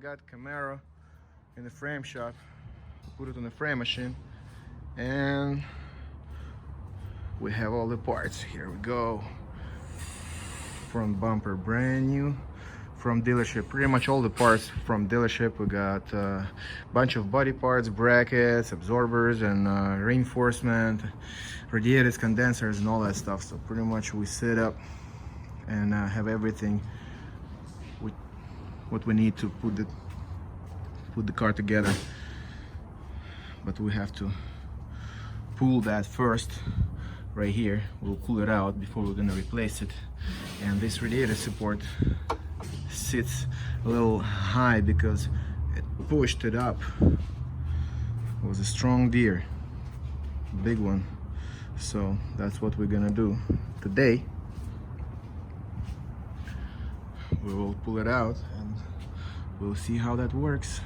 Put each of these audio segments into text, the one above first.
got Camaro in the frame shop. Put it on the frame machine, and we have all the parts. Here we go. Front bumper brand new from dealership. Pretty much all the parts from dealership. We got a bunch of body parts, brackets, absorbers, and reinforcement, radiators, condensers, and all that stuff. So pretty much we set up and have everything with what we need to put the car together. But we have to pull that first right here. We'll pull it out before we're gonna replace it. And this radiator support sits a little high because it pushed it up. It was a strong deer, big one. So that's what we're gonna do today. We will pull it out and we'll see how that works.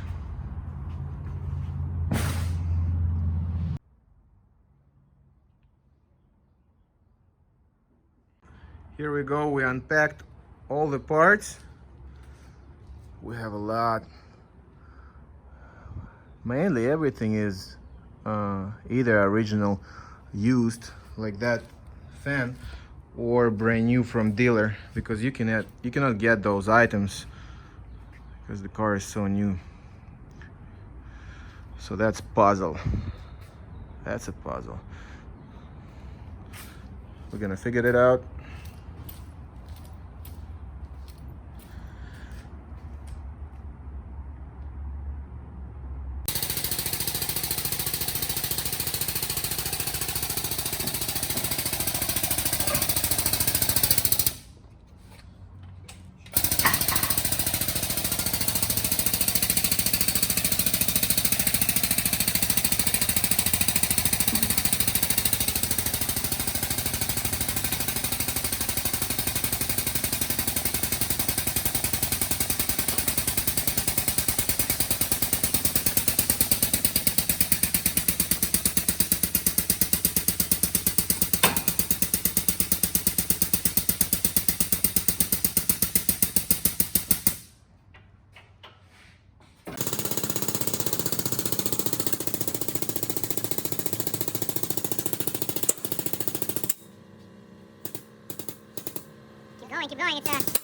Here we go, we unpacked all the parts. We have a lot. Mainly everything is either original, used, like that fan, or brand new from dealer, because you cannot get those items because the car is so new. So that's puzzle. That's a puzzle. We're gonna figure it out. Keep going, it's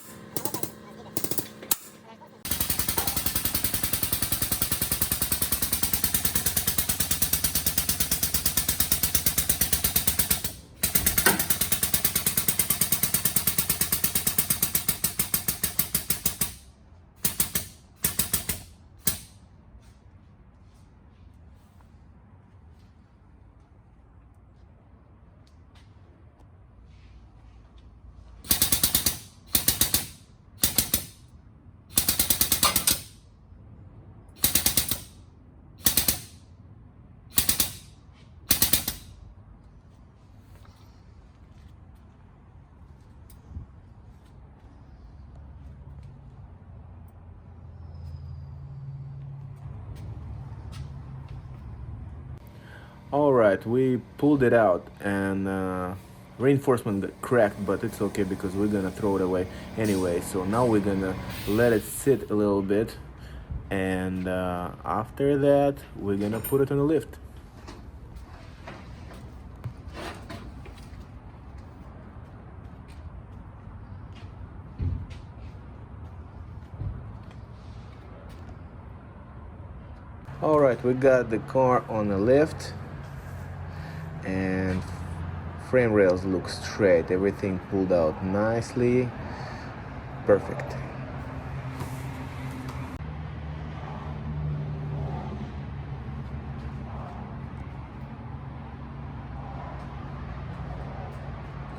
Alright, we pulled it out, and reinforcement cracked, but it's okay because we're gonna throw it away anyway. So now we're gonna let it sit a little bit, and after that we're gonna put it on the lift. Alright, we got the car on the lift, and frame rails look straight, everything pulled out nicely, perfect.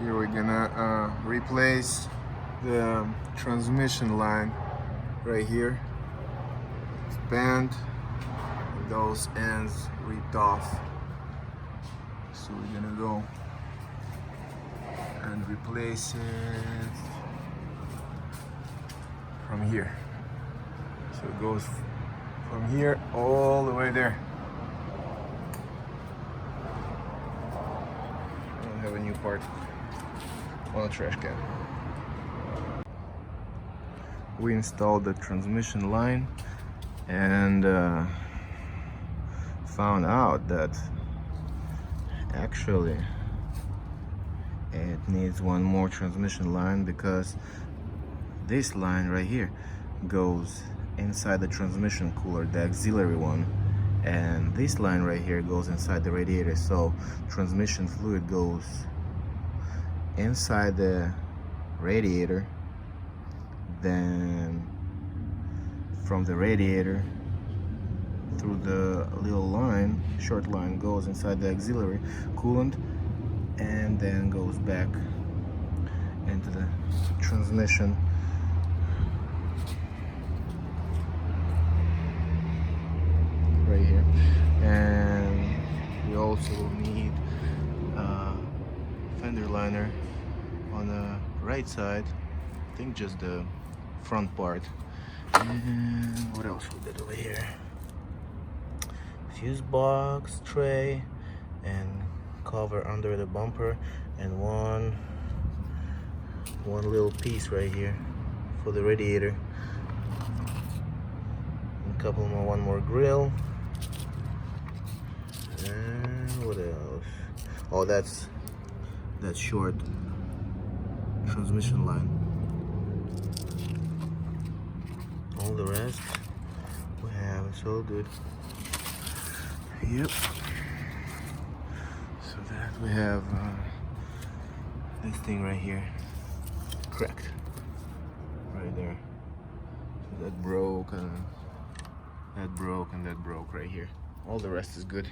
Here we're gonna replace the transmission line right here. It's bent, those ends ripped off. So we're gonna go and replace it from here. So it goes from here all the way there. I don't have a new part on a trash can. We installed the transmission line and found out that actually it needs one more transmission line, because this line right here goes inside the transmission cooler, the auxiliary one, and this line right here goes inside the radiator. So transmission fluid goes inside the radiator, then from the radiator through the little line, short line, goes inside the auxiliary coolant, and then goes back into the transmission. Right here. And we also need a fender liner on the right side, I think just the front part. And what else we did over here? Fuse box, tray, and cover under the bumper, and one little piece right here for the radiator. And a couple more, one more grill. And what else? Oh, that's short transmission line. All the rest we have, it's all good. Yep. So that we have this thing right here cracked right there. So that broke, and that broke, and that broke right here. All the rest is good.